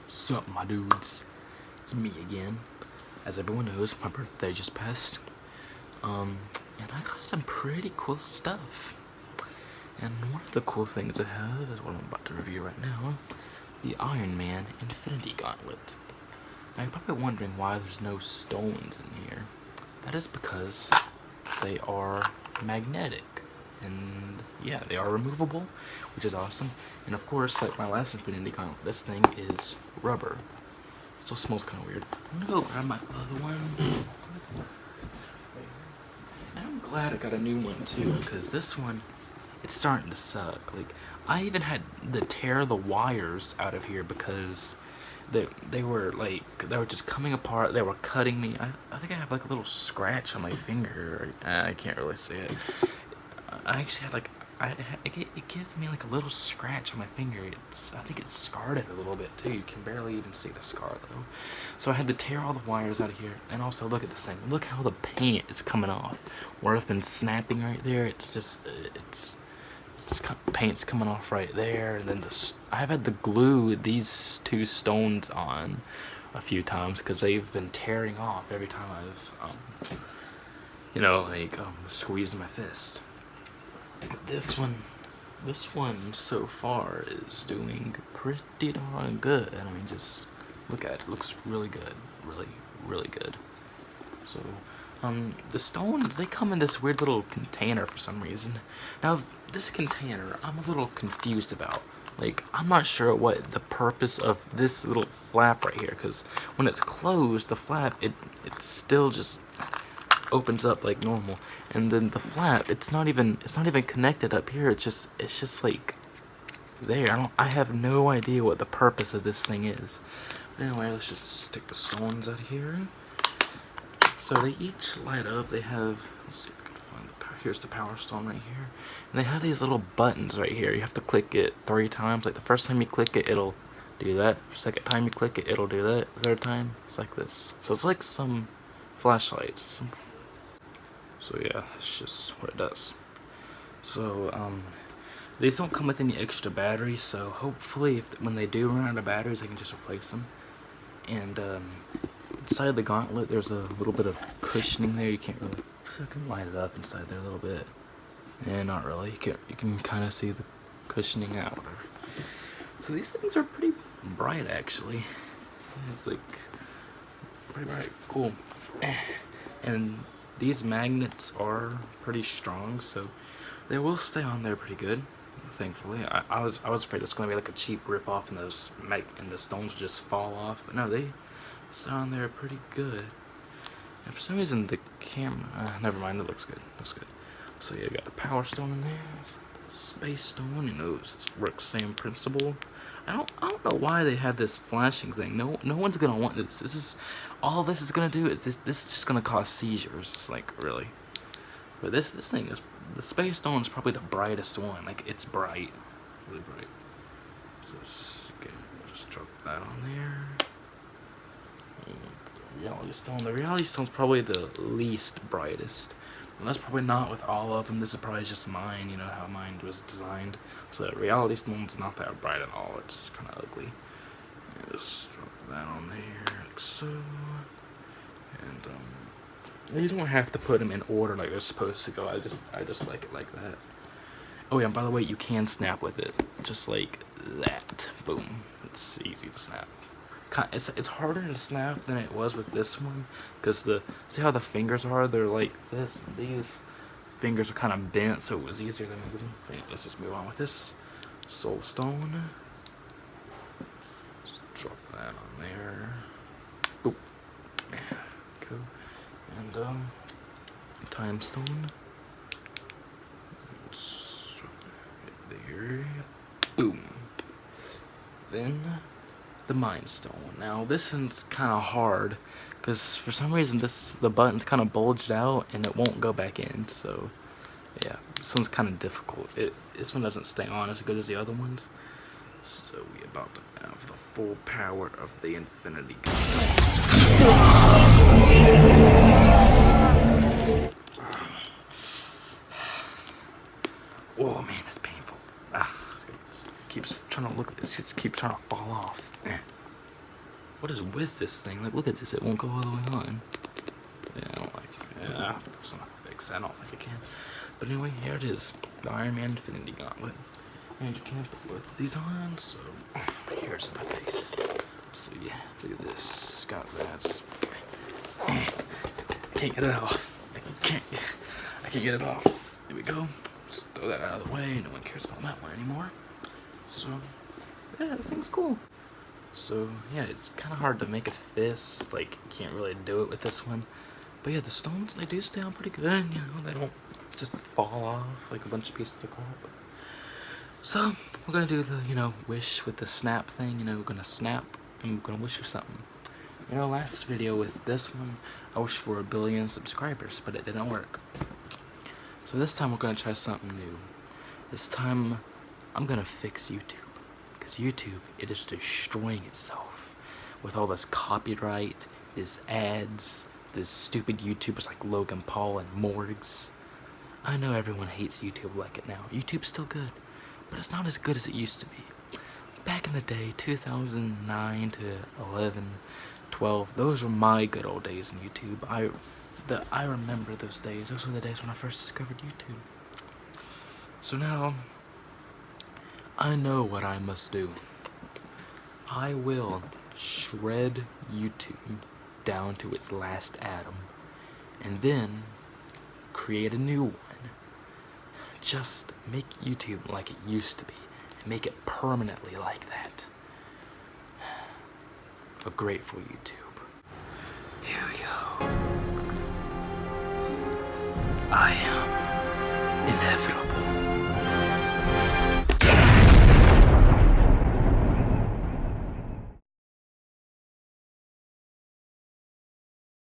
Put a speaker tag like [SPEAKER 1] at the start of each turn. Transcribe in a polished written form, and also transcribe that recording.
[SPEAKER 1] Sup, my dudes? It's me again. As everyone knows, my birthday just passed. And I got some pretty cool stuff. And one of the cool things I have is what I'm about to review right now. The Iron Man Infinity Gauntlet. Now you're probably wondering why there's no stones in here. That is because they are magnetic. And yeah, they are removable, which is awesome. And of course, like my last Infinity Gauntlet, this thing is rubber. Still smells kind of weird. I'm gonna go grab my other one. I'm glad I got a new one too, because this one, it's starting to suck. Like, I even had to tear the wires out of here because they were just coming apart. They were cutting me. I think I have like a little scratch on my finger. I can't really see it. I actually had like it gave me like a little scratch on my finger. I think it scarred it a little bit too. You can barely even see the scar though. So I had to tear all the wires out of here. And also look at this thing. Look how the paint is coming off. Where I've been snapping right there. It's just paint's coming off right there. And then I've had to glue these two stones on a few times because they've been tearing off every time I've squeezed my fist. This one so far is doing pretty darn good. I mean, just look at it. It looks really good. Really, really good. So, the stones, they come in this weird little container for some reason. Now, this container, I'm a little confused about. Like, I'm not sure what the purpose of this little flap right here, because when it's closed, the flap, it still just opens up like normal, and then the flap, it's not even connected up here. It's just like there. I have no idea what the purpose of this thing is. But anyway, let's just stick the stones out of here. So they each light up. They have, let's see if I can find here's the power stone right here, and they have these little buttons right here. You have to click it 3 times. Like the first time you click it, it'll do that. Second time you click it, it'll do that. Third time, it's like this. So it's like some flashlights. So yeah, that's just what it does. So these don't come with any extra batteries, so hopefully when they do run out of batteries, I can just replace them. And inside the gauntlet, there's a little bit of cushioning there. You can't really, so I can light it up inside there a little bit. And not really. You can kind of see the cushioning out. So these things are pretty bright, actually. Like pretty bright, cool. And these magnets are pretty strong, so they will stay on there pretty good. Thankfully, I was afraid it's going to be like a cheap rip-off, and the stones would just fall off. But no, they stay on there pretty good. And for some reason, the camera, never mind. It looks good. Looks good. So yeah, got the power stone in there. Space stone, it's works same principle. I don't know why they have this flashing thing. No one's gonna want this. This is all this is gonna do is this is just gonna cause seizures, like really. But this thing is, the space stone is probably the brightest one. Like, it's bright, really bright. So just drop that on there. Reality stone. The reality stone's probably the least brightest. And that's probably not with all of them. This is probably just mine, how mine was designed. So the reality stone's not that bright at all. It's kind of ugly. And just drop that on there, like so. And you don't have to put them in order like they're supposed to go. I just like it like that. Oh yeah, and by the way, you can snap with it, just like that. Boom. It's easy to snap. It's harder to snap than it was with this one, because see how the fingers are? They're like this. These fingers are kind of bent, so it was easier to move them. But let's just move on with this soul stone. Just drop that on there. Boop. Go. And time stone. Just drop that right there. Boom. Then the Mind Stone. Now this one's kind of hard because for some reason the button's kind of bulged out and it won't go back in. So yeah, this one's kind of difficult. This one doesn't stay on as good as the other ones. So we about to have the full power of the Infinity Gauntlet. Whoa, man, that's painful. It keeps trying to fall off. what is with this thing? Like, look at this, it won't go all the way on. Yeah, I don't like it. Yeah, I'll have to somehow fix it. I don't think I can. But anyway, here it is. The Iron Man Infinity Gauntlet. And you can't put both of these on, so here's my face. So yeah, look at this. Got that. Can't get it off. I can't get it off. There we go. Just throw that out of the way. No one cares about that one anymore. So yeah, this thing's cool. So yeah, it's kind of hard to make a fist. Like, you can't really do it with this one. But yeah, the stones, they do stay on pretty good. You know, they don't just fall off like a bunch of pieces of carpet. So we're gonna do the, you know, wish with the snap thing. You know, we're gonna snap and we're gonna wish for something. You know, last video with this one, I wished for 1 billion subscribers, but it didn't work. So this time we're gonna try something new. This time I'm gonna fix YouTube. Because YouTube, it is destroying itself with all this copyright, these ads, these stupid YouTubers like Logan Paul and Morgs. I know everyone hates YouTube like it now. YouTube's still good, but it's not as good as it used to be. Back in the day, 2009 to 11, 12, those were my good old days in YouTube. I remember those days. Those were the days when I first discovered YouTube. So now, I know what I must do. I will shred YouTube down to its last atom, and then create a new one. Just make YouTube like it used to be, and make it permanently like that. A grateful YouTube. Here we go. I am inevitable.